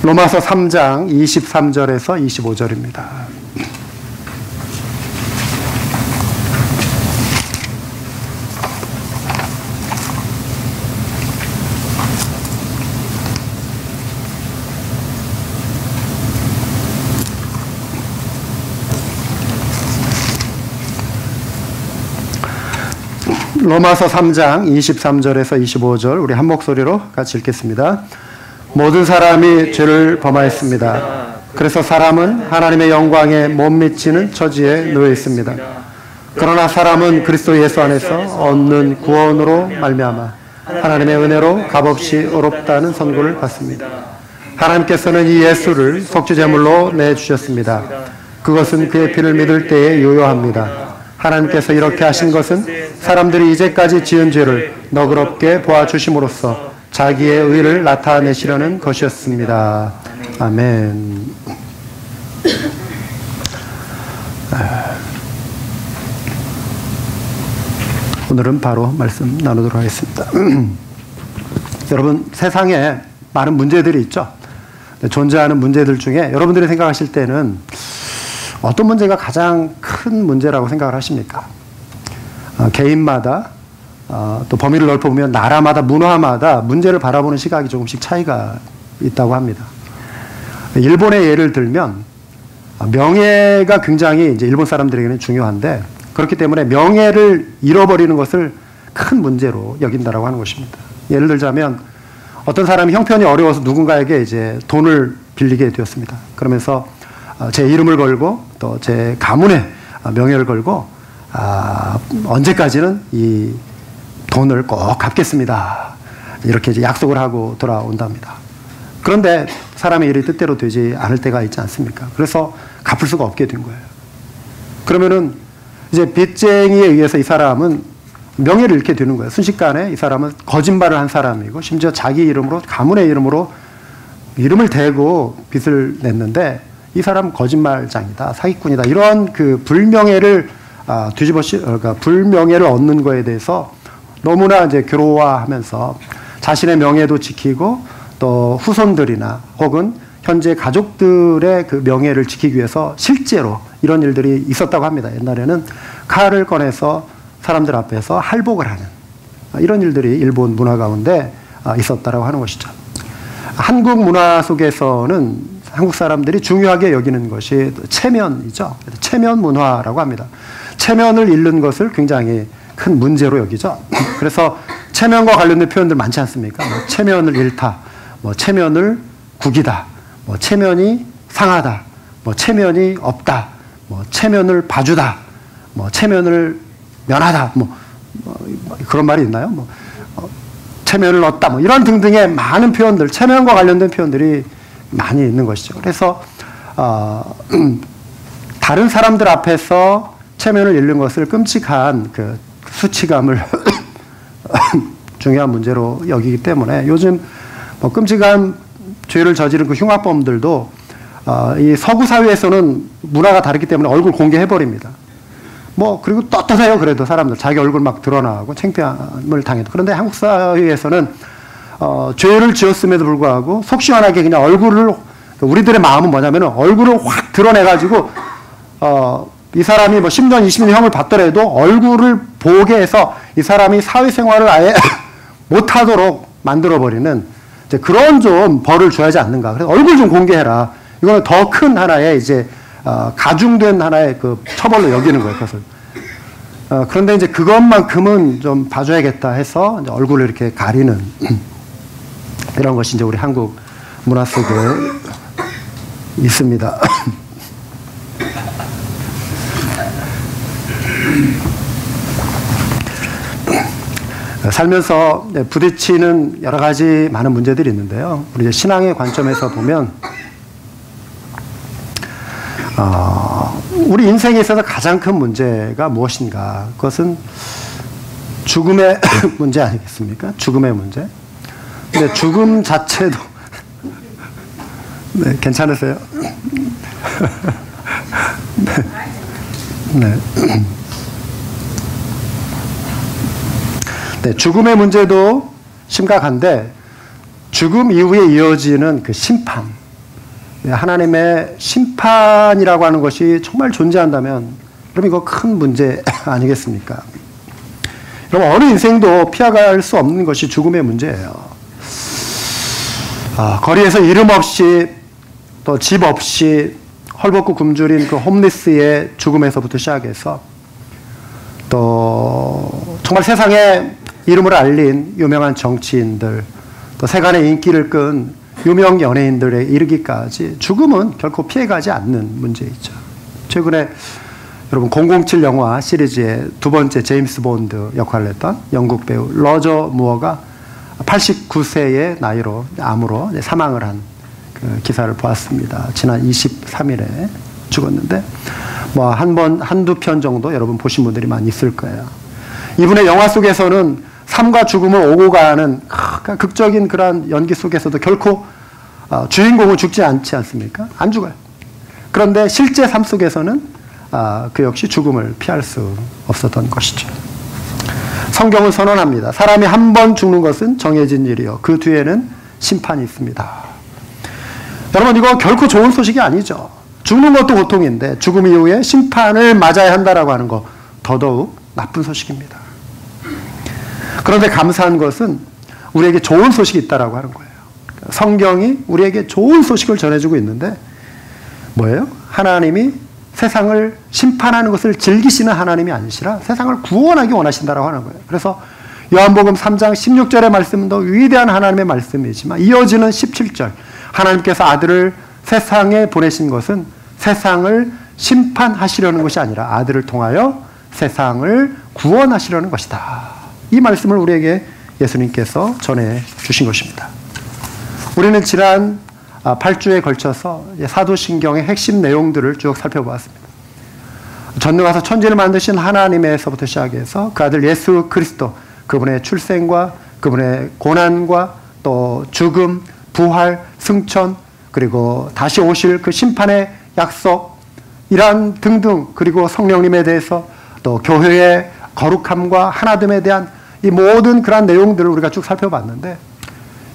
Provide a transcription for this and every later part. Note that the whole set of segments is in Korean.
로마서 3장 23절에서 25절입니다. 로마서 3장 23절에서 25절 우리 한 목소리로 같이 읽겠습니다. 모든 사람이 죄를 범하였습니다. 그래서 사람은 하나님의 영광에 못 미치는 처지에 놓여 있습니다. 그러나 사람은 그리스도 예수 안에서 얻는 구원으로 말미암아 하나님의 은혜로 값없이 의롭다는 선고를 받습니다. 하나님께서는 이 예수를 속죄제물로 내주셨습니다. 그것은 그의 피를 믿을 때에 유효합니다. 하나님께서 이렇게 하신 것은 사람들이 이제까지 지은 죄를 너그럽게 보아주심으로써 자기의 의를 나타내시려는 것이었습니다. 아멘. 오늘은 바로 말씀 나누도록 하겠습니다. 여러분, 세상에 많은 문제들이 있죠. 존재하는 문제들 중에 여러분들이 생각하실 때는 어떤 문제가 가장 큰 문제라고 생각을 하십니까? 개인마다 또 범위를 넓혀보면 나라마다 문화마다 문제를 바라보는 시각이 조금씩 차이가 있다고 합니다. 일본의 예를 들면 명예가 굉장히 이제 일본 사람들에게는 중요한데 그렇기 때문에 명예를 잃어버리는 것을 큰 문제로 여긴다라고 하는 것입니다. 예를 들자면 어떤 사람이 형편이 어려워서 누군가에게 이제 돈을 빌리게 되었습니다. 그러면서 제 이름을 걸고 또 제 가문의 명예를 걸고 언제까지는 이 돈을 꼭 갚겠습니다. 이렇게 이제 약속을 하고 돌아온답니다. 그런데 사람의 일이 뜻대로 되지 않을 때가 있지 않습니까? 그래서 갚을 수가 없게 된 거예요. 그러면은 이제 빚쟁이에 의해서 이 사람은 명예를 잃게 되는 거예요. 순식간에 이 사람은 거짓말을 한 사람이고 심지어 자기 이름으로 가문의 이름으로 이름을 대고 빚을 냈는데 이 사람은 거짓말장이다, 사기꾼이다 이런 그 불명예를 그러니까 불명예를 얻는 거에 대해서 너무나 이제 괴로워하면서 자신의 명예도 지키고 또 후손들이나 혹은 현재 가족들의 그 명예를 지키기 위해서 실제로 이런 일들이 있었다고 합니다. 옛날에는 칼을 꺼내서 사람들 앞에서 할복을 하는 이런 일들이 일본 문화 가운데 있었다라고 하는 것이죠. 한국 문화 속에서는 한국 사람들이 중요하게 여기는 것이 체면이죠. 체면 문화라고 합니다. 체면을 잃는 것을 굉장히 큰 문제로 여기죠. 그래서 체면과 관련된 표현들 많지 않습니까? 뭐 체면을 잃다, 뭐 체면을 구기다, 뭐 체면이 상하다, 뭐 체면이 없다, 뭐 체면을 봐주다, 뭐 체면을 면하다, 뭐 그런 말이 있나요? 뭐 체면을 얻다, 뭐 이런 등등의 많은 표현들, 체면과 관련된 표현들이 많이 있는 것이죠. 그래서 다른 사람들 앞에서 체면을 잃는 것을 끔찍한 그 수치감을 중요한 문제로 여기기 때문에 요즘 뭐 끔찍한 죄를 저지른 그 흉악범들도 이 서구 사회에서는 문화가 다르기 때문에 얼굴 공개해버립니다. 뭐 그리고 떳떳해요. 그래도 사람들 자기 얼굴 막 드러나고 창피함을 당해도. 그런데 한국 사회에서는 죄를 지었음에도 불구하고 속 시원하게 그냥 얼굴을, 우리들의 마음은 뭐냐면은 얼굴을 확 드러내가지고 이 사람이 뭐 10년 20년 형을 받더라도 얼굴을 보게 해서 이 사람이 사회생활을 아예 못하도록 만들어버리는 이제 그런 좀 벌을 줘야지 않는가. 그래서 얼굴 좀 공개해라. 이거는 더 큰 하나의 이제 가중된 하나의 그 처벌로 여기는 거예요. 그것을. 그런데 이제 그것만큼은 좀 봐줘야겠다 해서 이제 얼굴을 이렇게 가리는 이런 것이 이제 우리 한국 문화 속에 있습니다. 살면서 부딪히는 여러 가지 많은 문제들이 있는데요. 우리 이제 신앙의 관점에서 보면 우리 인생에 있어서 가장 큰 문제가 무엇인가? 그것은 죽음의 문제 아니겠습니까? 죽음의 문제. 근데 죽음 자체도 네, 괜찮으세요? 네. 네, 죽음의 문제도 심각한데 죽음 이후에 이어지는 그 심판, 하나님의 심판이라고 하는 것이 정말 존재한다면 그럼 이거 큰 문제 아니겠습니까? 여러분, 어느 인생도 피해갈 수 없는 것이 죽음의 문제예요. 거리에서 이름 없이 또 집 없이 헐벗고 굶주린 그 홈리스의 죽음에서부터 시작해서 또 정말 세상에 이름을 알린 유명한 정치인들, 또 세간의 인기를 끈 유명 연예인들에 이르기까지 죽음은 결코 피해가지 않는 문제이죠. 최근에 여러분 007 영화 시리즈의 두 번째 제임스 본드 역할을 했던 영국 배우 로저 무어가 89세의 나이로 암으로 사망을 한 그 기사를 보았습니다. 지난 23일에 죽었는데 뭐 한두 편 정도 여러분 보신 분들이 많이 있을 거예요. 이분의 영화 속에서는 삶과 죽음을 오고 가는 극적인 그런 연기 속에서도 결코 주인공은 죽지 않지 않습니까? 안 죽어요. 그런데 실제 삶 속에서는 그 역시 죽음을 피할 수 없었던 것이죠. 성경은 선언합니다. 사람이 한 번 죽는 것은 정해진 일이요. 그 뒤에는 심판이 있습니다. 여러분, 이거 결코 좋은 소식이 아니죠. 죽는 것도 고통인데 죽음 이후에 심판을 맞아야 한다라고 하는 거 더더욱 나쁜 소식입니다. 그런데 감사한 것은 우리에게 좋은 소식이 있다라고 하는 거예요. 성경이 우리에게 좋은 소식을 전해주고 있는데 뭐예요? 하나님이 세상을 심판하는 것을 즐기시는 하나님이 아니시라 세상을 구원하기 원하신다라고 하는 거예요. 그래서 요한복음 3장 16절의 말씀도 위대한 하나님의 말씀이지만 이어지는 17절, 하나님께서 아들을 세상에 보내신 것은 세상을 심판하시려는 것이 아니라 아들을 통하여 세상을 구원하시려는 것이다. 이 말씀을 우리에게 예수님께서 전해 주신 것입니다. 우리는 지난 8주에 걸쳐서 사도신경의 핵심 내용들을 쭉 살펴보았습니다. 전능하사 천지를 만드신 하나님에서부터 시작해서 그 아들 예수 그리스도, 그분의 출생과 그분의 고난과 또 죽음, 부활, 승천, 그리고 다시 오실 그 심판의 약속, 이러한 등등, 그리고 성령님에 대해서 또 교회의 거룩함과 하나됨에 대한 이 모든 그러한 내용들을 우리가 쭉 살펴봤는데,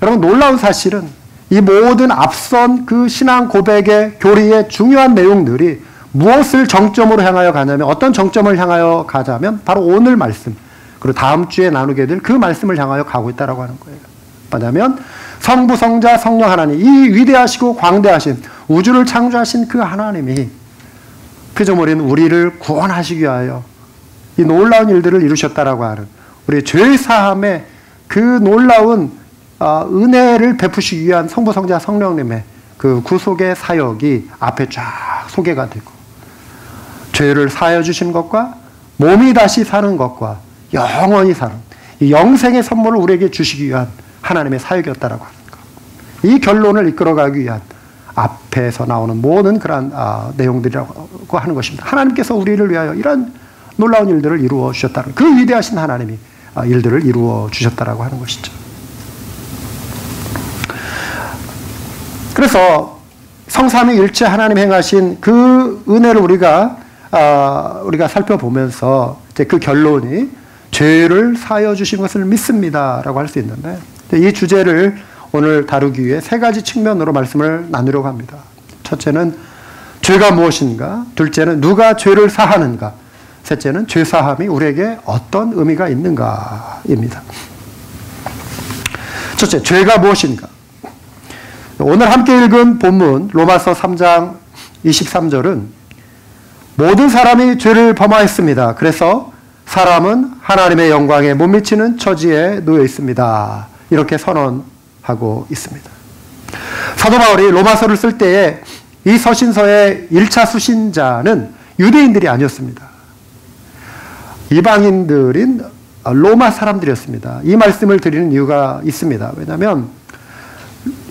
여러분 놀라운 사실은 이 모든 앞선 그 신앙 고백의 교리의 중요한 내용들이 무엇을 정점으로 향하여 가냐면, 어떤 정점을 향하여 가자면 바로 오늘 말씀, 그리고 다음 주에 나누게 될 그 말씀을 향하여 가고 있다고 하는 거예요. 뭐냐면 성부, 성자, 성령 하나님, 이 위대하시고 광대하신 우주를 창조하신 그 하나님이 피조물인 우리를 구원하시기 위하여 이 놀라운 일들을 이루셨다라고 하는, 우리의 죄 사함의 그 놀라운 은혜를 베푸시기 위한 성부, 성자, 성령님의 그 구속의 사역이 앞에 쫙 소개가 되고, 죄를 사하여 주신 것과 몸이 다시 사는 것과 영원히 사는 이 영생의 선물을 우리에게 주시기 위한 하나님의 사역이었다라고 하는 것. 이 결론을 이끌어가기 위한 앞에서 나오는 모든 그러한 내용들이라고 하는 것입니다. 하나님께서 우리를 위하여 이런 놀라운 일들을 이루어 주셨다는, 그 위대하신 하나님이 일들을 이루어 주셨다라고 하는 것이죠. 그래서 성삼위일체 하나님 행하신 그 은혜를 우리가 살펴보면서 이제 그 결론이 죄를 사하여 주신 것을 믿습니다라고 할 수 있는데, 이 주제를 오늘 다루기 위해 세 가지 측면으로 말씀을 나누려고 합니다. 첫째는 죄가 무엇인가, 둘째는 누가 죄를 사하는가, 셋째는 죄 사함이 우리에게 어떤 의미가 있는가입니다. 첫째, 죄가 무엇인가. 오늘 함께 읽은 본문 로마서 3장 23절은 모든 사람이 죄를 범하였습니다. 그래서 사람은 하나님의 영광에 못 미치는 처지에 놓여 있습니다. 이렇게 선언하고 있습니다. 사도 바울이 로마서를 쓸 때에 이 서신서의 1차 수신자는 유대인들이 아니었습니다. 이방인들인 로마 사람들이었습니다. 이 말씀을 드리는 이유가 있습니다. 왜냐하면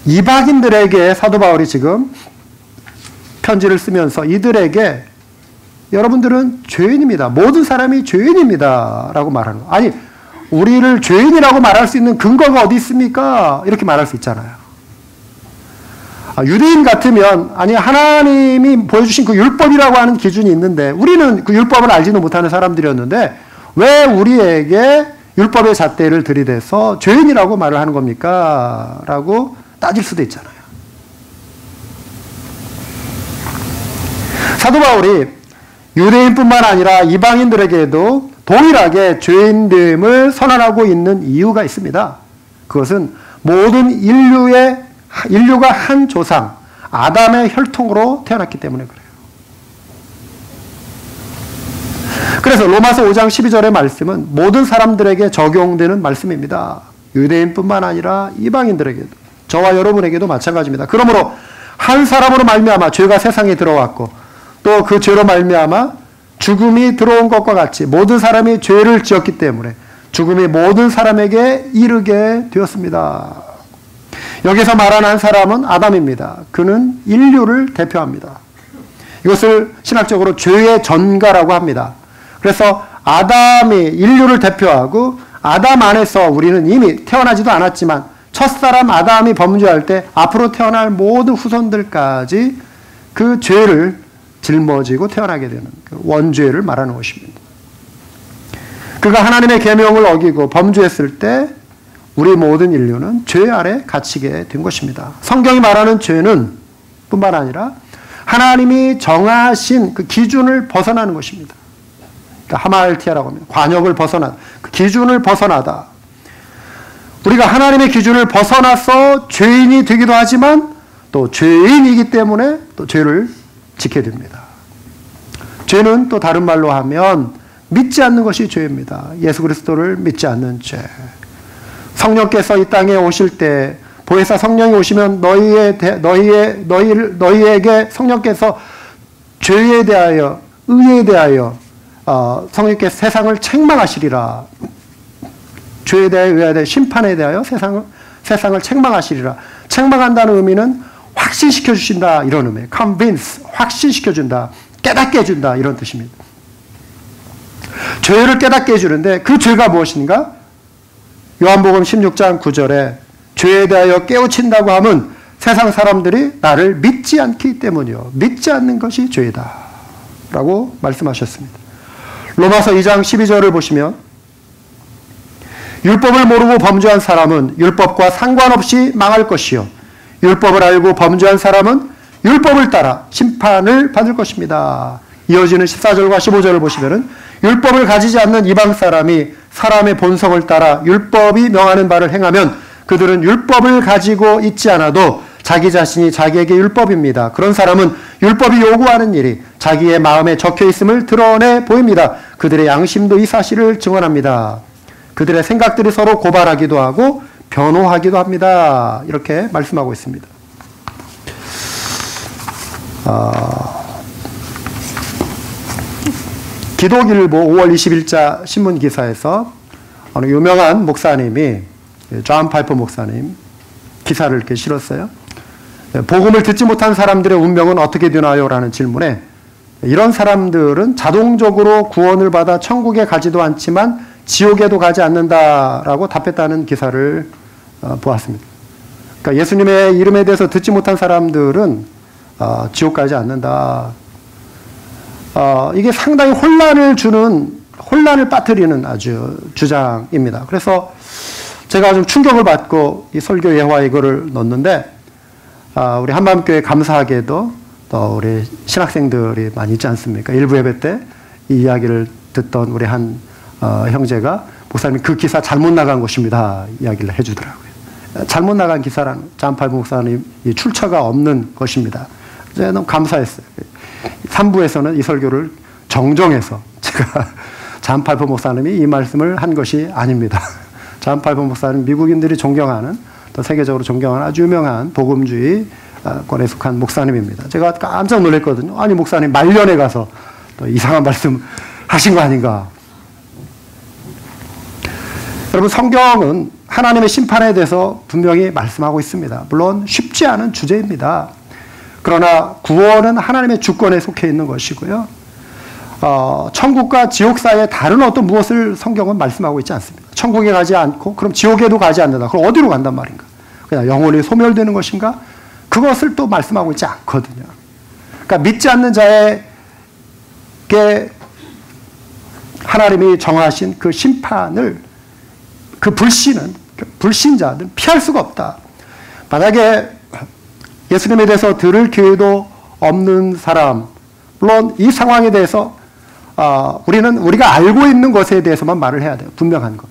이방인들에게 사도 바울이 지금 편지를 쓰면서 이들에게 여러분들은 죄인입니다. 모든 사람이 죄인입니다. 라고 말하는 거예요. 아니, 우리를 죄인이라고 말할 수 있는 근거가 어디 있습니까? 이렇게 말할 수 있잖아요. 유대인 같으면, 아니, 하나님이 보여주신 그 율법이라고 하는 기준이 있는데, 우리는 그 율법을 알지도 못하는 사람들이었는데, 왜 우리에게 율법의 잣대를 들이대서 죄인이라고 말을 하는 겁니까? 라고 따질 수도 있잖아요. 사도 바울이 유대인뿐만 아니라 이방인들에게도 동일하게 죄인됨을 선언하고 있는 이유가 있습니다. 그것은 모든 인류가 한 조상 아담의 혈통으로 태어났기 때문에 그래요. 그래서 로마서 5장 12절의 말씀은 모든 사람들에게 적용되는 말씀입니다. 유대인뿐만 아니라 이방인들에게도, 저와 여러분에게도 마찬가지입니다. 그러므로 한 사람으로 말미암아 죄가 세상에 들어왔고 또 그 죄로 말미암아 죽음이 들어온 것과 같이 모든 사람이 죄를 지었기 때문에 죽음이 모든 사람에게 이르게 되었습니다. 여기서 말하는 한 사람은 아담입니다. 그는 인류를 대표합니다. 이것을 신학적으로 죄의 전가라고 합니다. 그래서 아담이 인류를 대표하고 아담 안에서 우리는 이미 태어나지도 않았지만 첫사람 아담이 범죄할 때 앞으로 태어날 모든 후손들까지 그 죄를 짊어지고 태어나게 되는 그 원죄를 말하는 것입니다. 그가 하나님의 계명을 어기고 범죄했을 때 우리 모든 인류는 죄 아래 갇히게 된 것입니다. 성경이 말하는 죄는 뿐만 아니라 하나님이 정하신 그 기준을 벗어나는 것입니다. 그러니까 하말티아라고 합니다. 관역을 벗어나, 그 기준을 벗어나다. 우리가 하나님의 기준을 벗어나서 죄인이 되기도 하지만 또 죄인이기 때문에 또 죄를 지게 됩니다. 죄는 또 다른 말로 하면 믿지 않는 것이 죄입니다. 예수 그리스도를 믿지 않는 죄. 성령께서 이 땅에 오실 때 보혜사 성령이 오시면 너희에게 성령께서 죄에 대하여 의에 대하여 성령께서 세상을 책망하시리라. 죄에 대하여 의에 대하여 심판에 대하여 세상을 책망하시리라. 책망한다는 의미는 확신시켜 주신다 이런 의미예요. convince, 확신시켜 준다. 깨닫게 해준다 이런 뜻입니다. 죄를 깨닫게 해주는데 그 죄가 무엇인가? 요한복음 16장 9절에 죄에 대하여 깨우친다고 하면 세상 사람들이 나를 믿지 않기 때문이요. 믿지 않는 것이 죄다 라고 말씀하셨습니다. 로마서 2장 12절을 보시면 율법을 모르고 범죄한 사람은 율법과 상관없이 망할 것이요. 율법을 알고 범죄한 사람은 율법을 따라 심판을 받을 것입니다. 이어지는 14절과 15절을 보시면은 율법을 가지지 않는 이방 사람이 사람의 본성을 따라 율법이 명하는 바를 행하면 그들은 율법을 가지고 있지 않아도 자기 자신이 자기에게 율법입니다. 그런 사람은 율법이 요구하는 일이 자기의 마음에 적혀 있음을 드러내 보입니다. 그들의 양심도 이 사실을 증언합니다. 그들의 생각들이 서로 고발하기도 하고 변호하기도 합니다. 이렇게 말씀하고 있습니다. 기독일보 5월 20일자 신문 기사에서 어느 유명한 목사님이 존 파이퍼 목사님 기사를 이렇게 실었어요. 복음을 듣지 못한 사람들의 운명은 어떻게 되나요? 라는 질문에 이런 사람들은 자동적으로 구원을 받아 천국에 가지도 않지만 지옥에도 가지 않는다라고 답했다는 기사를 보았습니다. 그러니까 예수님의 이름에 대해서 듣지 못한 사람들은 지옥 가지 않는다. 이게 상당히 혼란을 빠뜨리는 아주 주장입니다. 그래서 제가 좀 충격을 받고 이 설교 예화에 이거를 넣었는데, 우리 한마음교회 감사하게도 또 우리 신학생들이 많이 있지 않습니까? 일부 예배 때 이 이야기를 듣던 우리 한 형제가 목사님 그 기사 잘못 나간 것입니다. 이야기를 해주더라고요. 잘못 나간 기사라는 존 파이퍼 목사님 출처가 없는 것입니다. 제가 너무 감사했어요. 3부에서는 이 설교를 정정해서 제가 존 파이퍼 목사님이 이 말씀을 한 것이 아닙니다. 존 파이퍼 목사님 미국인들이 존경하는 또 세계적으로 존경하는 아주 유명한 복음주의권에 속한 목사님입니다. 제가 깜짝 놀랐거든요. 아니 목사님 말년에 가서 또 이상한 말씀 하신 거 아닌가. 여러분 성경은 하나님의 심판에 대해서 분명히 말씀하고 있습니다. 물론 쉽지 않은 주제입니다. 그러나 구원은 하나님의 주권에 속해 있는 것이고요. 천국과 지옥 사이에 다른 어떤 무엇을 성경은 말씀하고 있지 않습니다. 천국에 가지 않고 그럼 지옥에도 가지 않는다. 그럼 어디로 간단 말인가? 그냥 영혼이 소멸되는 것인가? 그것을 또 말씀하고 있지 않거든요. 그러니까 믿지 않는 자에게 하나님이 정하신 그 심판을 그 불신자들은 피할 수가 없다. 만약에 예수님에 대해서 들을 기회도 없는 사람, 물론 이 상황에 대해서 우리는 우리가 알고 있는 것에 대해서만 말을 해야 돼요. 분명한 것.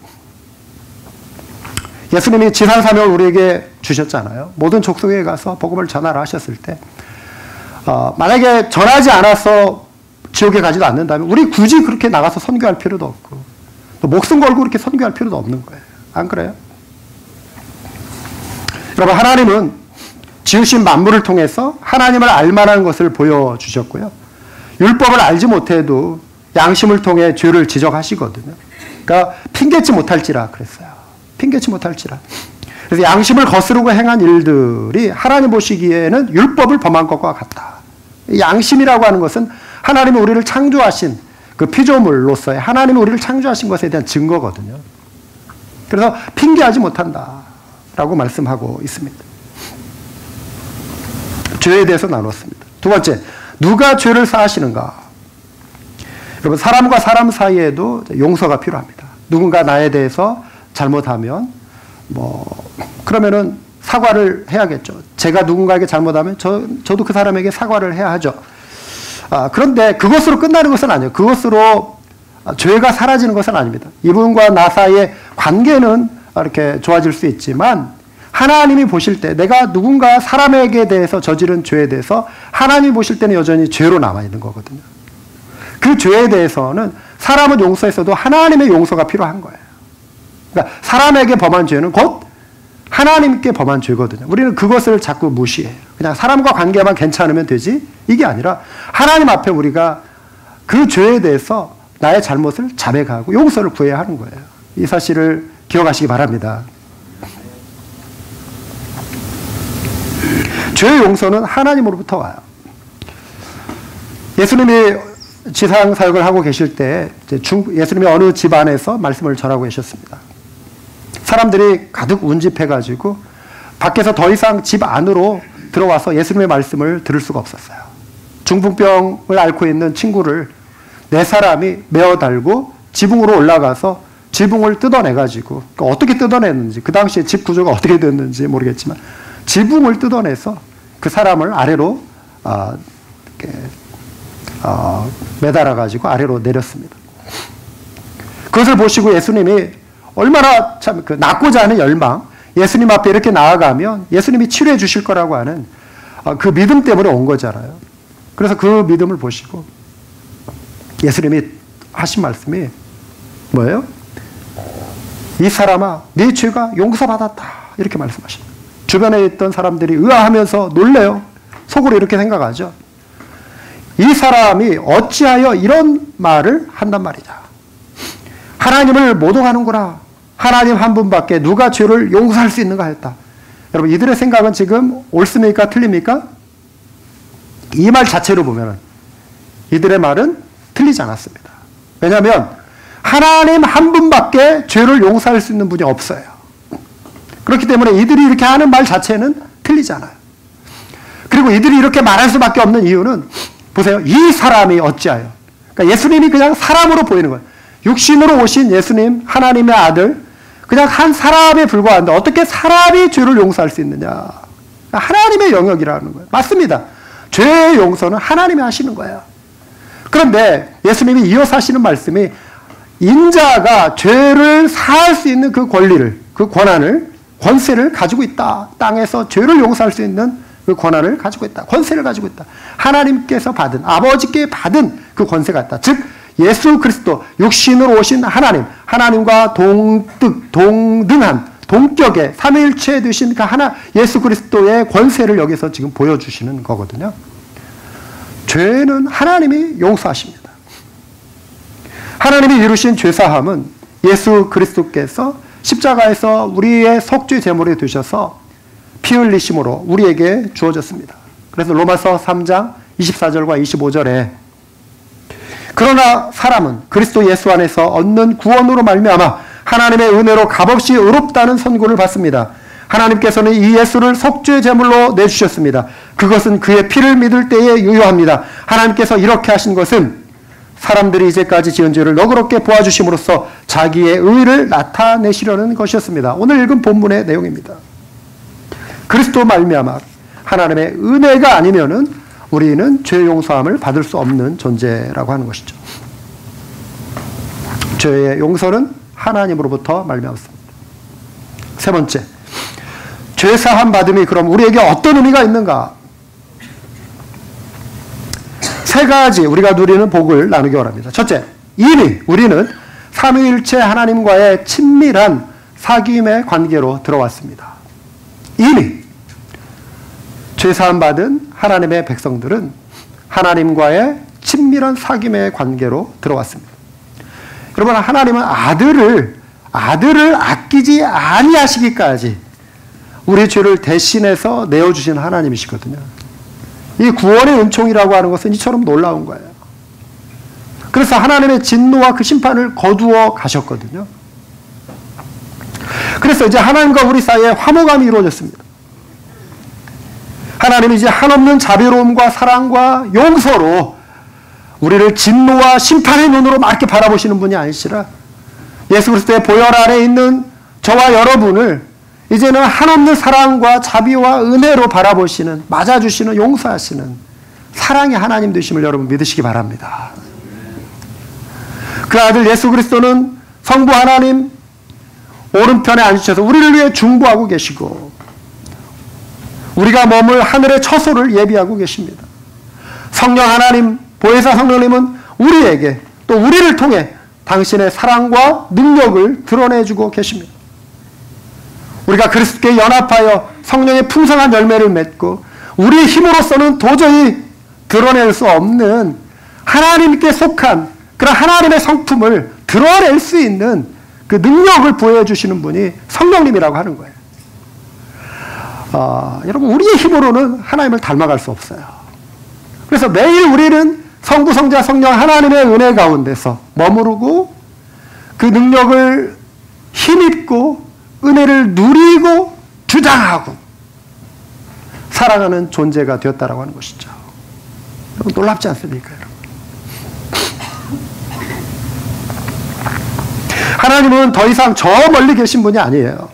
예수님이 지상사명을 우리에게 주셨잖아요. 모든 족속에 가서 복음을 전하라 하셨을 때 만약에 전하지 않아서 지옥에 가지도 않는다면 우리 굳이 그렇게 나가서 선교할 필요도 없고 또 목숨 걸고 그렇게 선교할 필요도 없는 거예요. 안 그래요? 여러분, 하나님은 지으신 만물을 통해서 하나님을 알만한 것을 보여주셨고요. 율법을 알지 못해도 양심을 통해 죄를 지적하시거든요. 그러니까 핑계치 못할지라 그랬어요. 핑계치 못할지라. 그래서 양심을 거스르고 행한 일들이 하나님 보시기에는 율법을 범한 것과 같다. 양심이라고 하는 것은 하나님이 우리를 창조하신 그 피조물로서의 하나님이 우리를 창조하신 것에 대한 증거거든요. 그래서 핑계하지 못한다라고 말씀하고 있습니다. 죄에 대해서 나눴습니다. 두 번째, 누가 죄를 사하시는가? 여러분, 사람과 사람 사이에도 용서가 필요합니다. 누군가 나에 대해서 잘못하면 그러면은 사과를 해야겠죠. 제가 누군가에게 잘못하면 저도 그 사람에게 사과를 해야 하죠. 그런데 그것으로 끝나는 것은 아니에요. 그것으로 죄가 사라지는 것은 아닙니다. 이분과 나 사이의 관계는 이렇게 좋아질 수 있지만 하나님이 보실 때 내가 누군가 사람에게 대해서 저지른 죄에 대해서 하나님이 보실 때는 여전히 죄로 남아있는 거거든요. 그 죄에 대해서는 사람은 용서했어도 하나님의 용서가 필요한 거예요. 그러니까 사람에게 범한 죄는 곧 하나님께 범한 죄거든요. 우리는 그것을 자꾸 무시해요. 그냥 사람과 관계만 괜찮으면 되지 이게 아니라 하나님 앞에 우리가 그 죄에 대해서 나의 잘못을 자백하고 용서를 구해야 하는 거예요. 이 사실을 기억하시기 바랍니다. 죄의 용서는 하나님으로부터 와요. 예수님이 지상 사역을 하고 계실 때 예수님이 어느 집안에서 말씀을 전하고 계셨습니다. 사람들이 가득 운집해가지고 밖에서 더 이상 집 안으로 들어와서 예수님의 말씀을 들을 수가 없었어요. 중풍병을 앓고 있는 친구를 네 사람이 메어 달고 지붕으로 올라가서 지붕을 뜯어내가지고 어떻게 뜯어냈는지 그 당시에 집 구조가 어떻게 됐는지 모르겠지만 지붕을 뜯어내서 그 사람을 아래로 매달아가지고 아래로 내렸습니다. 그것을 보시고 예수님이 얼마나 참 낫고자 하는 열망, 예수님 앞에 이렇게 나아가면 예수님이 치료해 주실 거라고 하는 그 믿음 때문에 온 거잖아요. 그래서 그 믿음을 보시고 예수님이 하신 말씀이 뭐예요? 이 사람아, 네 죄가 용서받았다. 이렇게 말씀하십니다. 주변에 있던 사람들이 의아하면서 놀래요. 속으로 이렇게 생각하죠. 이 사람이 어찌하여 이런 말을 한단 말이냐. 하나님을 모독하는구나. 하나님 한 분밖에 누가 죄를 용서할 수 있는가 했다. 여러분, 이들의 생각은 지금 옳습니까? 틀립니까? 이 말 자체로 보면 이들의 말은 틀리지 않았습니다. 왜냐하면 하나님 한 분밖에 죄를 용서할 수 있는 분이 없어요. 그렇기 때문에 이들이 이렇게 하는 말 자체는 틀리지 않아요. 그리고 이들이 이렇게 말할 수밖에 없는 이유는 보세요. 이 사람이 어찌하여. 그러니까 예수님이 그냥 사람으로 보이는 거예요. 육신으로 오신 예수님, 하나님의 아들, 그냥 한 사람에 불과한데 어떻게 사람이 죄를 용서할 수 있느냐. 하나님의 영역이라는 거예요. 맞습니다. 죄의 용서는 하나님이 하시는 거예요. 그런데 예수님이 이어서 하시는 말씀이 인자가 죄를 사할 수 있는 그 권리를, 그 권한을, 권세를 가지고 있다. 땅에서 죄를 용서할 수 있는 그 권한을 가지고 있다. 권세를 가지고 있다. 하나님께서 받은, 아버지께 받은 그 권세가 있다. 즉 예수 그리스도, 육신으로 오신 하나님, 하나님과 동등한, 동격의 삼위일체 되신 그 예수 그리스도의 권세를 여기서 지금 보여주시는 거거든요. 죄는 하나님이 용서하십니다. 하나님이 이루신 죄사함은 예수 그리스도께서 십자가에서 우리의 속죄 제물이 되셔서 피 흘리심으로 우리에게 주어졌습니다. 그래서 로마서 3장 24절과 25절에 그러나 사람은 그리스도 예수 안에서 얻는 구원으로 말미암아 하나님의 은혜로 값없이 의롭다는 선고를 받습니다. 하나님께서는 이 예수를 속죄 제물로 내주셨습니다. 그것은 그의 피를 믿을 때에 유효합니다. 하나님께서 이렇게 하신 것은 사람들이 이제까지 지은 죄를 너그럽게 보아주심으로써 자기의 의를 나타내시려는 것이었습니다. 오늘 읽은 본문의 내용입니다. 그리스도 말미암아 하나님의 은혜가 아니면은 우리는 죄 용서함을 받을 수 없는 존재라고 하는 것이죠. 죄의 용서는 하나님으로부터 말미암습니다. 세 번째, 죄 사함 받음이 그럼 우리에게 어떤 의미가 있는가? 세 가지 우리가 누리는 복을 나누기 원합니다. 첫째, 이미 우리는 삼위일체 하나님과의 친밀한 사귐의 관계로 들어왔습니다. 이미 죄 사함 받은 하나님의 백성들은 하나님과의 친밀한 사귐의 관계로 들어왔습니다. 여러분, 하나님은 아들을 아끼지 아니하시기까지 우리 죄를 대신해서 내어주신 하나님이시거든요. 이 구원의 은총이라고 하는 것은 이처럼 놀라운 거예요. 그래서 하나님의 진노와 그 심판을 거두어 가셨거든요. 그래서 이제 하나님과 우리 사이에 화목함이 이루어졌습니다. 하나님이 이제 한없는 자비로움과 사랑과 용서로 우리를 진노와 심판의 눈으로 맑게 바라보시는 분이 아니시라 예수 그리스도의 보혈 안에 있는 저와 여러분을 이제는 한없는 사랑과 자비와 은혜로 바라보시는, 맞아주시는, 용서하시는 사랑의 하나님 되심을 여러분 믿으시기 바랍니다. 그 아들 예수 그리스도는 성부 하나님 오른편에 앉으셔서 우리를 위해 중보하고 계시고 우리가 머물 하늘의 처소를 예비하고 계십니다. 성령 하나님, 보혜사 성령님은 우리에게 또 우리를 통해 당신의 사랑과 능력을 드러내주고 계십니다. 우리가 그리스도께 연합하여 성령의 풍성한 열매를 맺고 우리의 힘으로서는 도저히 드러낼 수 없는 하나님께 속한 그런 하나님의 성품을 드러낼 수 있는 그 능력을 보여주시는 분이 성령님이라고 하는 거예요. 여러분, 우리의 힘으로는 하나님을 닮아갈 수 없어요. 그래서 매일 우리는 성부, 성자, 성령 하나님의 은혜 가운데서 머무르고 그 능력을 힘입고 은혜를 누리고 주장하고 사랑하는 존재가 되었다라고 하는 것이죠. 여러분, 놀랍지 않습니까, 여러분? 하나님은 더 이상 저 멀리 계신 분이 아니에요.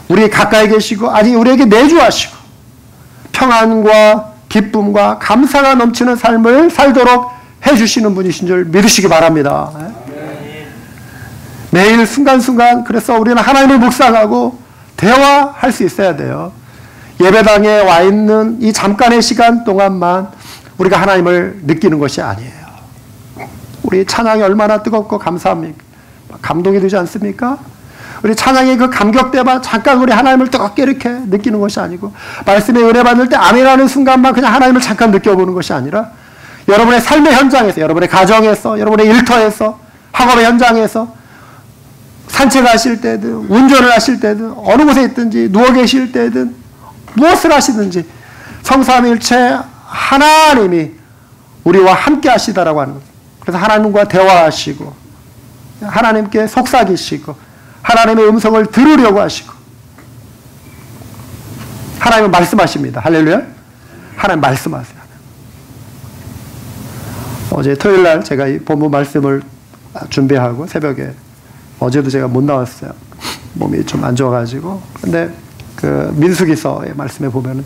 우리 가까이 계시고 아직 우리에게 내주하시고 평안과 기쁨과 감사가 넘치는 삶을 살도록 해주시는 분이신 줄 믿으시기 바랍니다. 매일 순간순간 그래서 우리는 하나님을 묵상하고 대화할 수 있어야 돼요. 예배당에 와 있는 이 잠깐의 시간 동안만 우리가 하나님을 느끼는 것이 아니에요. 우리 찬양이 얼마나 뜨겁고 감사합니까? 감동이 되지 않습니까? 우리 찬양의 그 감격대만 잠깐 우리 하나님을 뜨겁게 이렇게 느끼는 것이 아니고 말씀에 은혜 받을 때 아멘하는 순간만 그냥 하나님을 잠깐 느껴보는 것이 아니라 여러분의 삶의 현장에서, 여러분의 가정에서, 여러분의 일터에서, 학업의 현장에서 산책하실 때든 운전을 하실 때든 어느 곳에 있든지 누워 계실 때든 무엇을 하시든지 성삼일체 하나님이 우리와 함께 하시다라고 하는 거예요. 그래서 하나님과 대화하시고 하나님께 속삭이시고 하나님의 음성을 들으려고 하시고 하나님은 말씀하십니다. 할렐루야. 하나님 말씀하세요. 어제 토요일날 제가 이 본문 말씀을 준비하고 새벽에 어제도 제가 못 나왔어요. 몸이 좀 안 좋아가지고. 근데 그 민수기서의 말씀에 보면은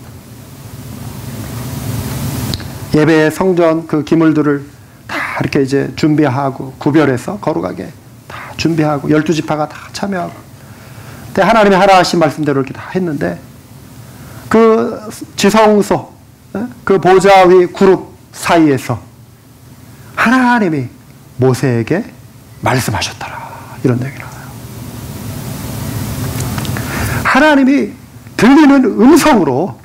예배의 성전 그 기물들을 다 이렇게 이제 준비하고 구별해서 거룩하게 다 준비하고 12지파가 다 참여하고 근데 하나님이 하라 하신 말씀대로 이렇게 다 했는데 그 지성소 그 보좌 위 그룹 사이에서 하나님이 모세에게 말씀하셨더라. 이런 얘기 나와요. 하나님이 들리는 음성으로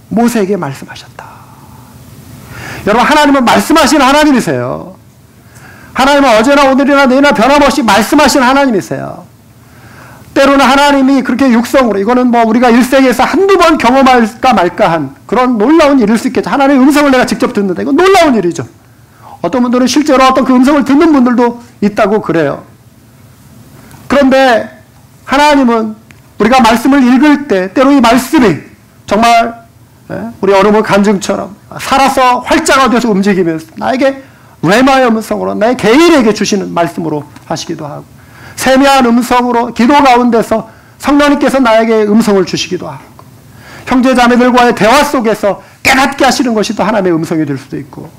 모세에게 말씀하셨다. 여러분, 하나님은 말씀하신 하나님이세요. 하나님은 어제나 오늘이나 내일이나 변함없이 말씀하신 하나님이세요. 때로는 하나님이 그렇게 육성으로, 이거는 뭐 우리가 일생에서 한두 번 경험할까 말까한 그런 놀라운 일일 수 있겠죠. 하나님의 음성을 내가 직접 듣는다. 이건 놀라운 일이죠. 어떤 분들은 실제로 어떤 그 음성을 듣는 분들도 있다고 그래요. 그런데 하나님은 우리가 말씀을 읽을 때 때로 이 말씀이 정말 우리 얼음의 간증처럼 살아서 활자가 돼서 움직이면서 나에게 레마의 음성으로 나의 개인에게 주시는 말씀으로 하시기도 하고 세미한 음성으로 기도 가운데서 성령님께서 나에게 음성을 주시기도 하고 형제자매들과의 대화 속에서 깨닫게 하시는 것이 또 하나님의 음성이 될 수도 있고,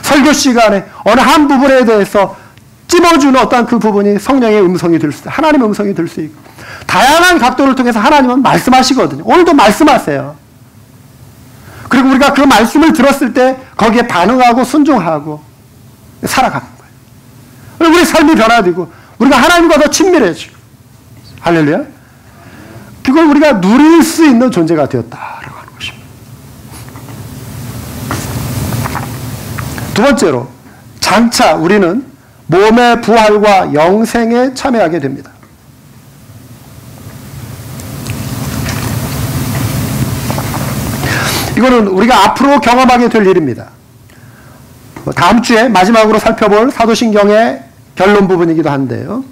설교 시간에 어느 한 부분에 대해서 찝어주는 어떠한 그 부분이 성령의 음성이 될 수 있고, 하나님의 음성이 될 수 있고, 다양한 각도를 통해서 하나님은 말씀하시거든요. 오늘도 말씀하세요. 그리고 우리가 그 말씀을 들었을 때 거기에 반응하고 순종하고 살아가는 거예요. 우리 삶이 변화되고 우리가 하나님과 더 친밀해지고, 할렐루야. 그걸 우리가 누릴 수 있는 존재가 되었다라고 하는 것입니다. 두 번째로, 장차 우리는 몸의 부활과 영생에 참여하게 됩니다. 이거는 우리가 앞으로 경험하게 될 일입니다. 다음 주에 마지막으로 살펴볼 사도신경의 결론 부분이기도 한데요.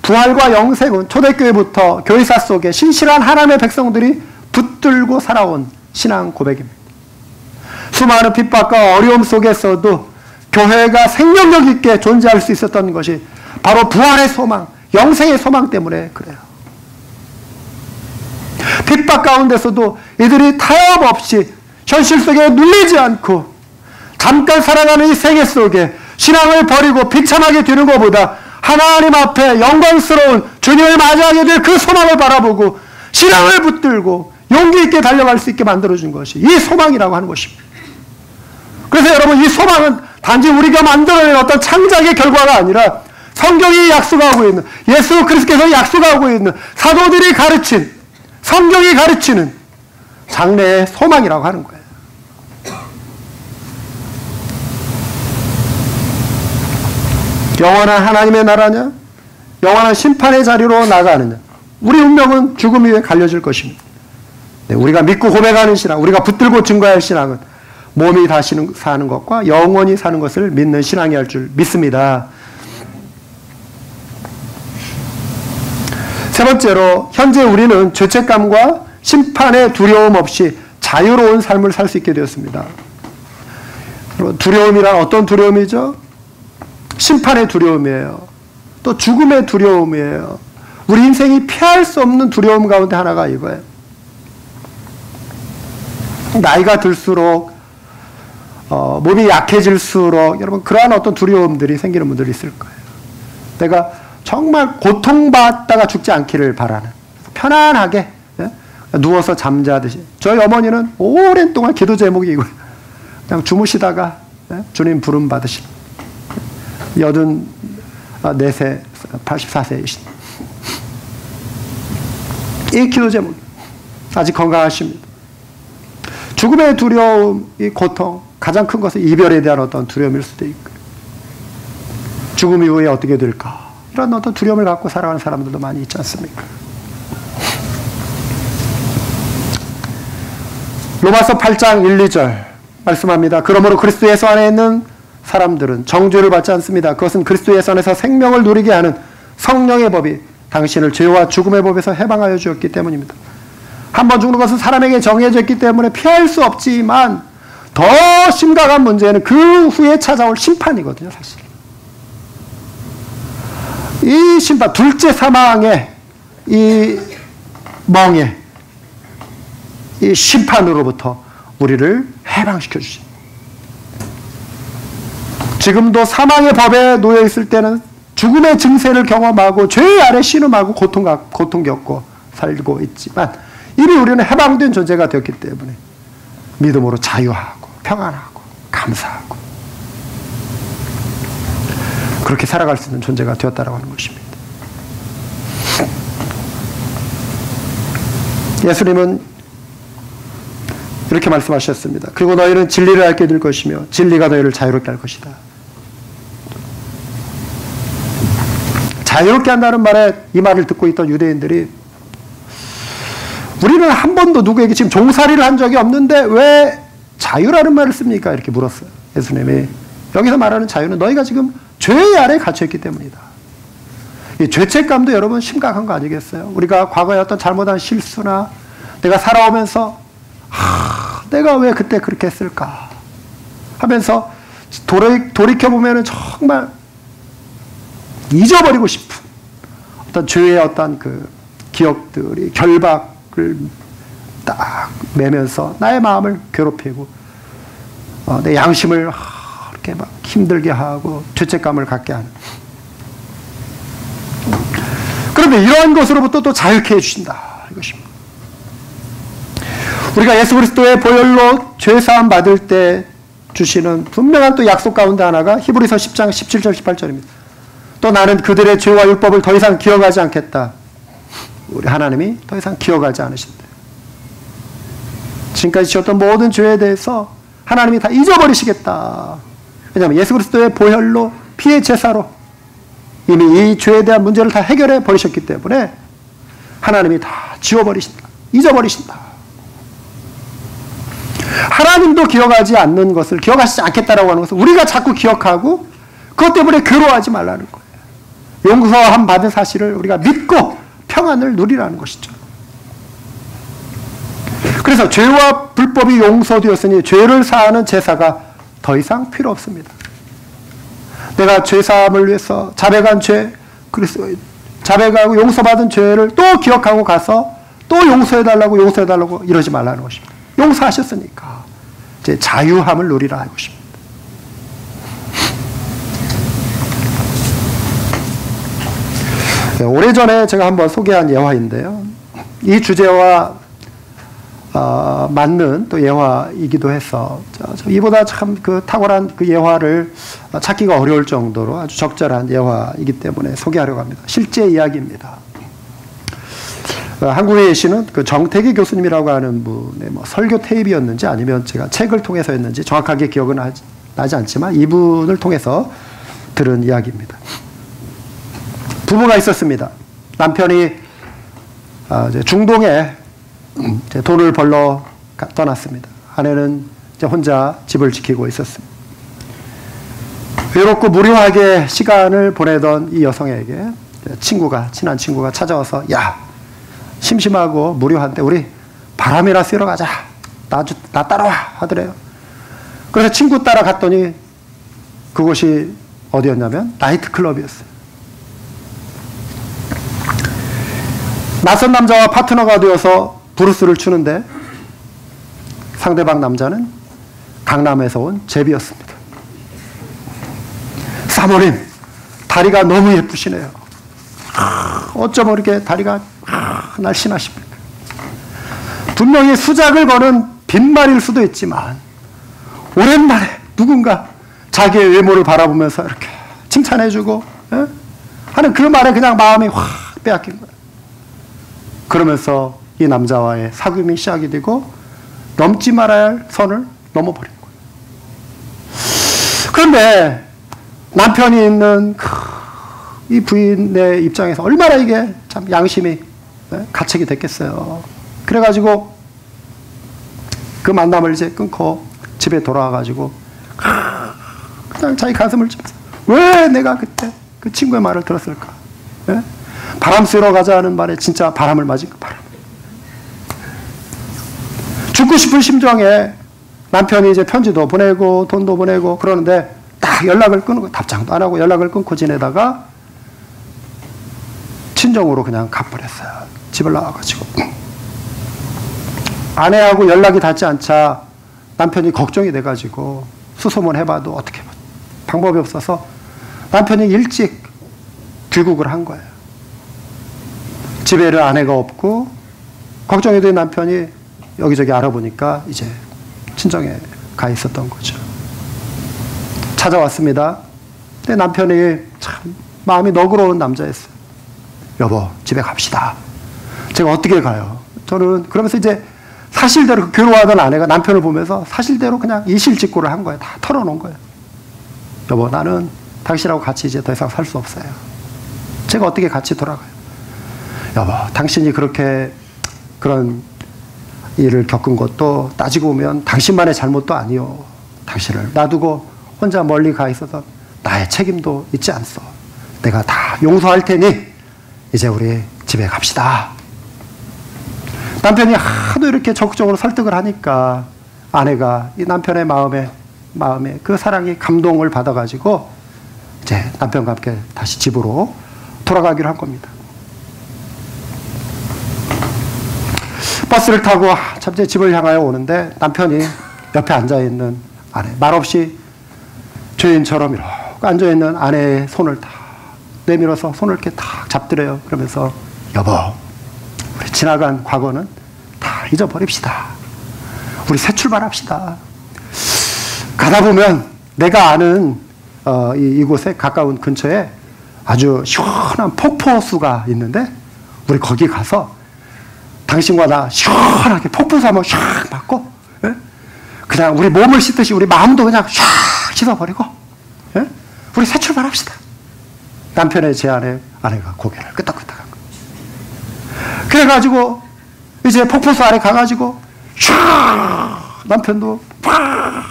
부활과 영생은 초대교회부터 교회사 속에 신실한 하나님의 백성들이 붙들고 살아온 신앙 고백입니다. 수많은 핍박과 어려움 속에서도 교회가 생명력 있게 존재할 수 있었던 것이 바로 부활의 소망, 영생의 소망 때문에 그래요. 핍박 가운데서도 이들이 타협 없이 현실 속에 눌리지 않고 잠깐 살아가는 이 세계 속에 신앙을 버리고 비참하게 되는 것보다 하나님 앞에 영광스러운 주님을 맞이하게 될 그 소망을 바라보고 신앙을 붙들고 용기 있게 달려갈 수 있게 만들어준 것이 이 소망이라고 하는 것입니다. 그래서 여러분, 이 소망은 단지 우리가 만들어낸 어떤 창작의 결과가 아니라 성경이 약속하고 있는, 예수 그리스도께서 약속하고 있는, 사도들이 가르친, 성경이 가르치는 장래의 소망이라고 하는 거예요. 영원한 하나님의 나라냐? 영원한 심판의 자리로 나가느냐? 우리 운명은 죽음 위에 갈려질 것입니다. 네, 우리가 믿고 고백하는 신앙, 우리가 붙들고 증거할 신앙은 몸이 다시 사는 것과 영원히 사는 것을 믿는 신앙이 할 줄 믿습니다. 세 번째로, 현재 우리는 죄책감과 심판의 두려움 없이 자유로운 삶을 살 수 있게 되었습니다. 두려움이란 어떤 두려움이죠? 심판의 두려움이에요. 또 죽음의 두려움이에요. 우리 인생이 피할 수 없는 두려움 가운데 하나가 이거예요. 나이가 들수록 몸이 약해질수록 여러분 그러한 어떤 두려움들이 생기는 분들이 있을 거예요. 내가 정말 고통받다가 죽지 않기를 바라는, 편안하게 누워서 잠자듯이. 저희 어머니는 오랜 동안 기도 제목이 이거예요. 그냥 주무시다가 주님 부름 받으시는 84세, 84세이신 이 기도 제목. 아직 건강하십니다. 죽음의 두려움, 이 고통, 가장 큰 것은 이별에 대한 어떤 두려움일 수도 있고, 죽음 이후에 어떻게 될까, 이런 어떤 두려움을 갖고 살아가는 사람들도 많이 있지 않습니까? 로마서 8장 1, 2절 말씀합니다. 그러므로 그리스도 예수 안에 있는 사람들은 정죄를 받지 않습니다. 그것은 그리스도 예수 안에서 생명을 누리게 하는 성령의 법이 당신을 죄와 죽음의 법에서 해방하여 주었기 때문입니다. 한번 죽는 것은 사람에게 정해져 있기 때문에 피할 수 없지만 더 심각한 문제는 그 후에 찾아올 심판이거든요, 사실. 이 심판, 둘째 사망의 이 멍에, 이 심판으로부터 우리를 해방시켜 주십니다. 지금도 사망의 법에 놓여 있을 때는 죽음의 증세를 경험하고 죄 아래 신음하고 고통 겪고 살고 있지만 이미 우리는 해방된 존재가 되었기 때문에 믿음으로 자유하고 평안하고 감사하고 그렇게 살아갈 수 있는 존재가 되었다라고 하는 것입니다. 예수님은 이렇게 말씀하셨습니다. 그리고 너희는 진리를 알게 될 것이며 진리가 너희를 자유롭게 할 것이다. 자유롭게 한다는 말에 이 말을 듣고 있던 유대인들이 우리는 한 번도 누구에게 지금 종살이를 한 적이 없는데 왜 자유라는 말을 씁니까? 이렇게 물었어요. 예수님이 여기서 말하는 자유는 너희가 지금 죄 아래에 갇혀있기 때문이다. 이 죄책감도 여러분 심각한 거 아니겠어요? 우리가 과거에 어떤 잘못한 실수나 내가 살아오면서 내가 왜 그때 그렇게 했을까 하면서 돌이켜보면 정말 잊어버리고 싶은 어떤 죄의 어떤 그 기억들이 결박을 딱 매면서 나의 마음을 괴롭히고 내 양심을 이렇게 막 힘들게 하고 죄책감을 갖게 하는. 그런데 이러한 것으로부터 또 자유케 해주신다 이것입니다. 우리가 예수 그리스도의 보혈로 죄사함 받을 때 주시는 분명한 또 약속 가운데 하나가 히브리서 10장 17절 18절입니다. 또 나는 그들의 죄와 율법을 더 이상 기억하지 않겠다. 우리 하나님이 더 이상 기억하지 않으신다. 지금까지 지었던 모든 죄에 대해서 하나님이 다 잊어버리시겠다. 왜냐하면 예수 그리스도의 보혈로 피의 제사로 이미 이 죄에 대한 문제를 다 해결해 버리셨기 때문에 하나님이 다 지워버리신다. 잊어버리신다. 하나님도 기억하지 않는 것을 기억하시지 않겠다라고 하는 것을 우리가 자꾸 기억하고 그것 때문에 괴로워하지 말라는 거예요. 용서함 받은 사실을 우리가 믿고 평안을 누리라는 것이죠. 그래서 죄와 불법이 용서되었으니 죄를 사하는 제사가 더 이상 필요 없습니다. 내가 죄사함을 위해서 자백한 죄, 자백하고 용서받은 죄를 또 기억하고 가서 또 용서해달라고 이러지 말라는 것입니다. 용서하셨으니까 이제 자유함을 누리라 이것입니다. 네, 오래전에 제가 한번 소개한 예화인데요. 이 주제와 맞는 또 예화이기도 해서 이보다 참 그 탁월한 그 예화를 찾기가 어려울 정도로 아주 적절한 예화이기 때문에 소개하려고 합니다. 실제 이야기입니다. 한국에 계시는 그 정태기 교수님이라고 하는 분의 뭐 설교 테이프였는지 아니면 제가 책을 통해서였는지 정확하게 기억은 나지 않지만 이분을 통해서 들은 이야기입니다. 부부가 있었습니다. 남편이 이제 중동에 돈을 벌러 떠났습니다. 아내는 이제 혼자 집을 지키고 있었습니다. 외롭고 무료하게 시간을 보내던 이 여성에게 친한 친구가 찾아와서 야, 심심하고 무료한데 우리 바람이나 쐬러 가자. 나 따라와 하더래요. 그래서 친구 따라 갔더니 그곳이 어디였냐면 나이트클럽이었어요. 낯선 남자와 파트너가 되어서 브루스를 추는데 상대방 남자는 강남에서 온 제비였습니다. 사모님, 다리가 너무 예쁘시네요. 어쩌면 이렇게 다리가 날씬하십니까? 분명히 수작을 거는 빈말일 수도 있지만 오랜만에 누군가 자기의 외모를 바라보면서 이렇게 칭찬해주고 하는 그 말에 그냥 마음이 확 빼앗긴 거예요. 그러면서 이 남자와의 사귐이 시작이 되고 넘지 말아야 할 선을 넘어버린 거예요. 그런데 남편이 있는 이 부인의 입장에서 얼마나 이게 참 양심이 가책이 됐겠어요. 그래가지고 그 만남을 이제 끊고 집에 돌아와가지고 그냥 자기 가슴을 찌면서 왜 내가 그때 그 친구의 말을 들었을까? 바람 쐬러 가자 하는 말에 진짜 바람을 맞은 그 바람. 죽고 싶은 심정에 남편이 이제 편지도 보내고 돈도 보내고 그러는데 딱 연락을 끊고 답장도 안 하고 연락을 끊고 지내다가 친정으로 그냥 가버렸어요. 집을 나와가지고. 아내하고 연락이 닿지 않자 남편이 걱정이 돼가지고 수소문 해봐도 어떻게 방법이 없어서 남편이 일찍 귀국을 한 거예요. 집에는 아내가 없고 걱정이 된 남편이 여기저기 알아보니까 이제 친정에 가 있었던 거죠. 찾아왔습니다. 근데 남편이 참 마음이 너그러운 남자였어요. 여보, 집에 갑시다. 제가 어떻게 가요? 저는 그러면서 이제 사실대로 괴로워하던 아내가 남편을 보면서 사실대로 그냥 이실직고를 한 거예요. 다 털어놓은 거예요. 여보, 나는 당신하고 같이 이제 더 이상 살 수 없어요. 제가 어떻게 같이 돌아가요? 여보, 당신이 그렇게 그런 일을 겪은 것도 따지고 보면 당신만의 잘못도 아니요. 당신을 놔두고 혼자 멀리 가 있어서 나의 책임도 있지 않소. 내가 다 용서할 테니 이제 우리 집에 갑시다. 남편이 하도 이렇게 적극적으로 설득을 하니까 아내가 이 남편의 마음에 그 사랑이 감동을 받아가지고 이제 남편과 함께 다시 집으로 돌아가기로 한 겁니다. 버스를 타고 참 제 집을 향하여 오는데 남편이 옆에 앉아있는 아내. 말없이 죄인처럼 이렇게 앉아있는 아내의 손을 다 내밀어서 손을 이렇게 탁 잡들어요. 그러면서 여보, 우리 지나간 과거는 다 잊어버립시다. 우리 새 출발합시다. 가다 보면 내가 아는 이곳에 가까운 근처에 아주 시원한 폭포수가 있는데 우리 거기 가서 당신과 나 시원하게 폭포수 한번 샥 맞고, 예? 그냥 우리 몸을 씻듯이 우리 마음도 그냥 샥 씻어버리고, 예? 우리 새 출발합시다. 남편의 제안에 아내가 고개를 끄덕끄덕한 거예요. 그래가지고 이제 폭포수 아래 가가지고 샥 남편도 팍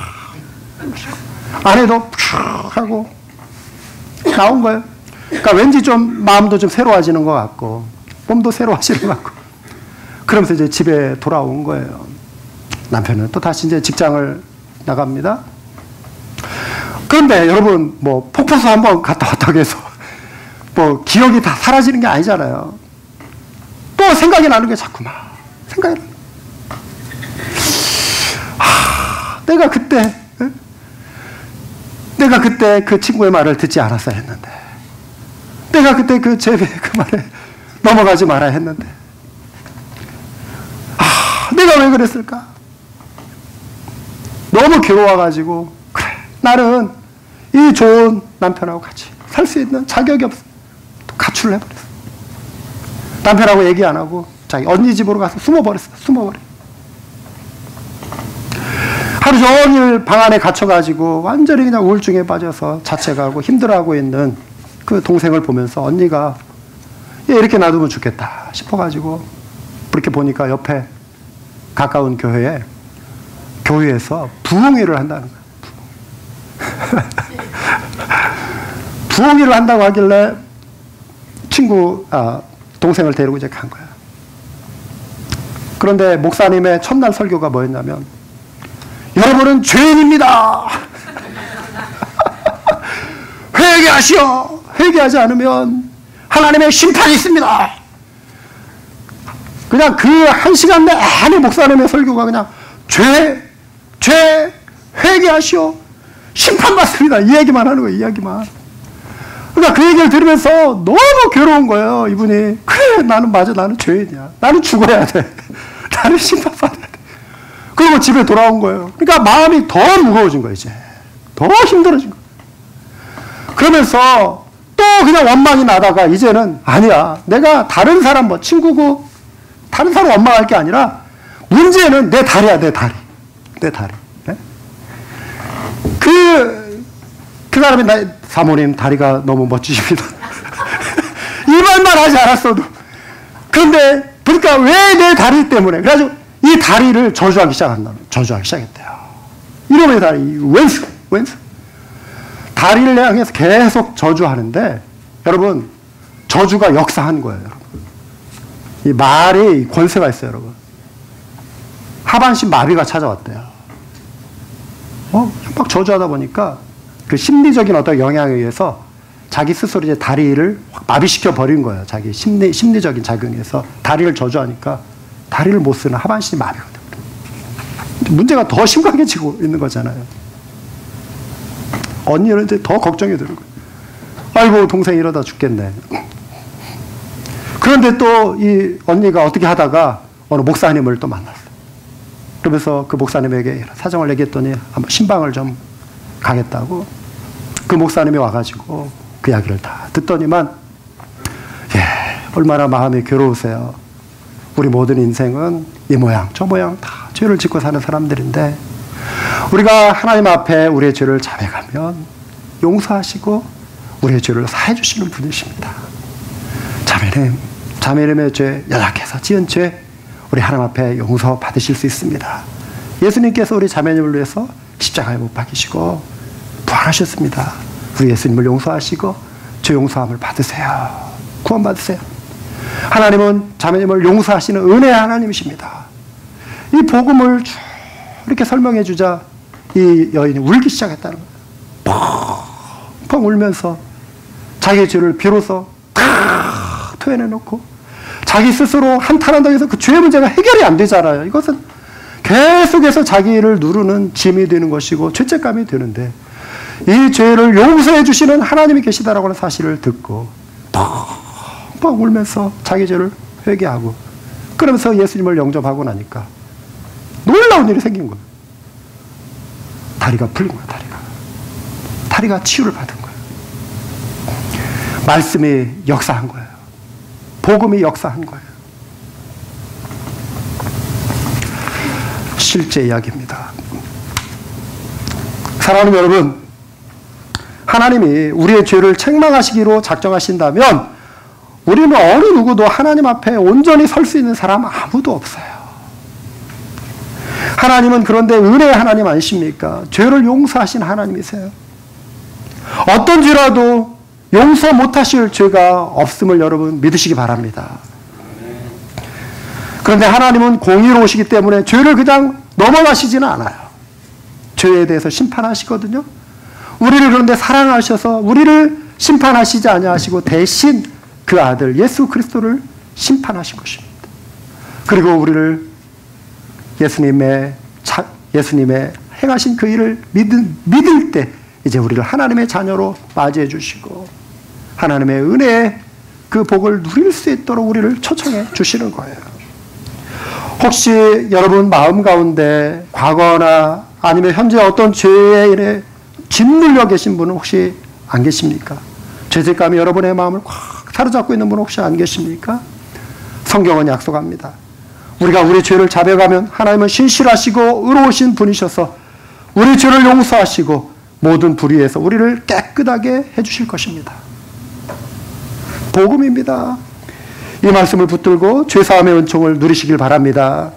아내도 팍 하고 나온 거예요. 그러니까 왠지 좀 마음도 좀 새로워지는 것 같고 몸도 새로워지는 것 같고 그러면서 이제 집에 돌아온 거예요. 남편은 또 다시 이제 직장을 나갑니다. 그런데 여러분 뭐 폭포수 한번 갔다 왔다고 해서 뭐 기억이 다 사라지는 게 아니잖아요. 또 생각이 나는 게 자꾸만 생각이 나는 내가 그때 그 친구의 말을 듣지 않았어야 했는데, 내가 그때 그 제비의 그 말에 넘어가지 말아야 했는데, 내가 왜 그랬을까? 너무 괴로워가지고, 그래, 나는 이 좋은 남편하고 같이 살 수 있는 자격이 없어. 또 가출을 해버렸어. 남편하고 얘기 안 하고 자기 언니 집으로 가서 숨어버렸어. 하루 종일 방 안에 갇혀가지고 완전히 그냥 우울증에 빠져서 자책하고 힘들어하고 있는 그 동생을 보면서 언니가 얘 이렇게 놔두면 좋겠다 싶어가지고 그렇게 보니까 옆에 가까운 교회에서 부흥회를 한다는 거야. 부흥회를 한다고 하길래 동생을 데리고 이제 간 거야. 그런데 목사님의 첫날 설교가 뭐였냐면, 여러분은 죄인입니다. 회개하시오. 회개하지 않으면 하나님의 심판이 있습니다. 그냥 그 한 시간 내내 목사님의 설교가 그냥 회개하시오. 심판받습니다. 이 얘기만 하는 거예요. 이 이야기만. 그러니까 그 얘기를 들으면서 너무 괴로운 거예요. 이분이. 그래, 나는 죄인이야. 나는 죽어야 돼. 나는 심판받아야 돼. 그리고 집에 돌아온 거예요. 그러니까 마음이 더 무거워진 거예요, 이제. 더 힘들어진 거예요. 그러면서 또 그냥 원망이 나다가 이제는 아니야. 내가 다른 사람 친구고 다른 사람 원망할 게 아니라 문제는 내 다리야, 내 다리. 네? 그 사람이 사모님 다리가 너무 멋지십니다. 이 말만 하지 않았어도. 그런데 보니까 왜 내 다리 때문에. 그래가지고 이 다리를 저주하기 시작했대요. 이놈의 다리, 왼수. 다리를 향해서 계속 저주하는데, 여러분, 저주가 역사한 거예요, 여러분. 이 말이 권세가 있어요, 여러분. 하반신 마비가 찾아왔대요. 막 저주하다 보니까 그 심리적인 어떤 영향에 의해서 자기 스스로 이제 다리를 확 마비시켜 버린 거예요. 자기 심리적인 작용에서 다리를 저주하니까 다리를 못 쓰는 하반신이 마비가 돼요. 문제가 더 심각해지고 있는 거잖아요. 언니는 이제 더 걱정이 되는 거예요. 아이고, 동생 이러다 죽겠네. 그런데 또 이 언니가 어떻게 하다가 어느 목사님을 또 만났어요. 그러면서 그 목사님에게 사정을 얘기했더니 한번 신방을 좀 가겠다고. 그 목사님이 와가지고 그 이야기를 다 듣더니만, 얼마나 마음이 괴로우세요. 우리 모든 인생은 이 모양 저 모양 다 죄를 짓고 사는 사람들인데, 우리가 하나님 앞에 우리의 죄를 자백하면 용서하시고 우리의 죄를 사해 주시는 분이십니다. 자매님의 죄, 연약해서 지은 죄, 우리 하나님 앞에 용서 받으실 수 있습니다. 예수님께서 우리 자매님을 위해서 십자가에 못 박히시고 부활하셨습니다. 우리 예수님을 용서하시고 죄 용서함을 받으세요. 구원받으세요. 하나님은 자매님을 용서하시는 은혜의 하나님이십니다. 이 복음을 쭉 이렇게 설명해 주자 이 여인이 울기 시작했다는 거예요. 펑펑 울면서 자기의 죄를 비로소 다 토해내놓고, 자기 스스로 한탄한다고 해서 그 죄의 문제가 해결이 안 되잖아요. 이것은 계속해서 자기를 누르는 짐이 되는 것이고 죄책감이 되는데, 이 죄를 용서해 주시는 하나님이 계시다라고 하는 사실을 듣고 펑펑 울면서 자기 죄를 회개하고, 그러면서 예수님을 영접하고 나니까 놀라운 일이 생긴 거예요. 다리가 풀린 거예요. 다리가 치유를 받은 거예요. 말씀이 역사한 거예요. 복음이 역사한 거예요. 실제 이야기입니다. 사랑하는 여러분, 하나님이 우리의 죄를 책망하시기로 작정하신다면 우리는 어느 누구도 하나님 앞에 온전히 설 수 있는 사람 아무도 없어요. 하나님은 그런데 은혜의 하나님 아니십니까? 죄를 용서하신 하나님이세요. 어떤 죄라도 용서 못하실 죄가 없음을 여러분 믿으시기 바랍니다. 그런데 하나님은 공의로우시기 때문에 죄를 그냥 넘어가시지는 않아요. 죄에 대해서 심판하시거든요. 우리를 그런데 사랑하셔서 우리를 심판하시지 아니하시고 대신 그 아들 예수 그리스도를 심판하신 것입니다. 그리고 우리를 예수님의 행하신 그 일을 믿을 때 이제 우리를 하나님의 자녀로 맞이해 주시고 하나님의 은혜의 그 복을 누릴 수 있도록 우리를 초청해 주시는 거예요. 혹시 여러분 마음 가운데 과거나 아니면 현재 어떤 죄에 인해 짓눌려 계신 분은 혹시 안 계십니까? 죄책감이 여러분의 마음을 꽉 사로잡고 있는 분은 혹시 안 계십니까? 성경은 약속합니다. 우리가 우리 죄를 자백하면 하나님은 신실하시고 의로우신 분이셔서 우리 죄를 용서하시고 모든 불의에서 우리를 깨끗하게 해주실 것입니다. 복음입니다. 이 말씀을 붙들고 죄사함의 은총을 누리시길 바랍니다.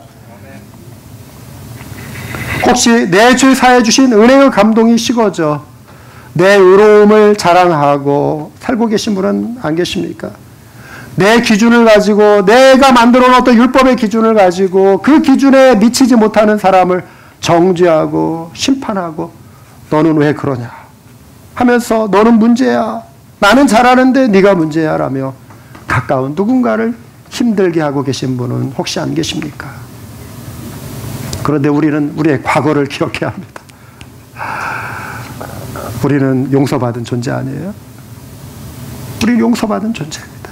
혹시 내 죄 사해 주신 은혜의 감동이 식어져 내 의로움을 자랑하고 살고 계신 분은 안 계십니까? 내 기준을 가지고 내가 만들어 놓았던 율법의 기준을 가지고 그 기준에 미치지 못하는 사람을 정죄하고 심판하고 너는 왜 그러냐 하면서 너는 문제야, 나는 잘하는데 네가 문제야 라며 가까운 누군가를 힘들게 하고 계신 분은 혹시 안 계십니까? 그런데 우리는 우리의 과거를 기억해야 합니다. 우리는 용서받은 존재 아니에요? 우리는 용서받은 존재입니다.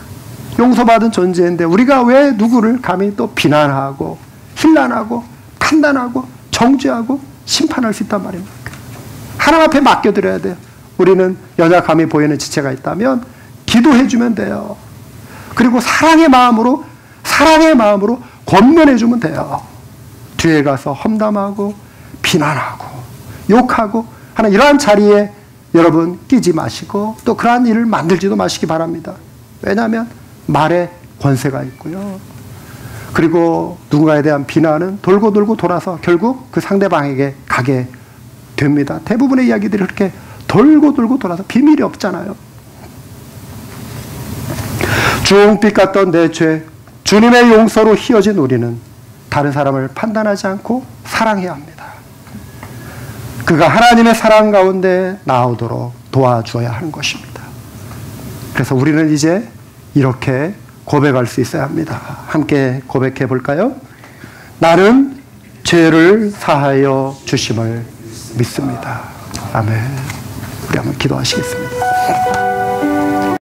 용서받은 존재인데 우리가 왜 누구를 감히 또 비난하고 힐난하고 판단하고 정죄하고 심판할 수 있단 말입니까? 하나님 앞에 맡겨드려야 돼요. 우리는 연약함이 보이는 지체가 있다면 기도해주면 돼요. 그리고 사랑의 마음으로 권면해주면 돼요. 뒤에 가서 험담하고 비난하고 욕하고 하는 이러한 자리에 여러분 끼지 마시고 또 그러한 일을 만들지도 마시기 바랍니다. 왜냐하면 말에 권세가 있고요. 그리고 누군가에 대한 비난은 돌고 돌고 돌아서 결국 그 상대방에게 가게 됩니다. 대부분의 이야기들이 그렇게 돌고 돌고 돌아서 비밀이 없잖아요. 주홍빛 같던 내 죄, 주님의 용서로 휘어진 우리는 다른 사람을 판단하지 않고 사랑해야 합니다. 그가 하나님의 사랑 가운데 나오도록 도와주어야 하는 것입니다. 그래서 우리는 이제 이렇게 고백할 수 있어야 합니다. 함께 고백해 볼까요? 나는 죄를 사하여 주심을 믿습니다. 아멘. 우리 한번 기도하시겠습니다.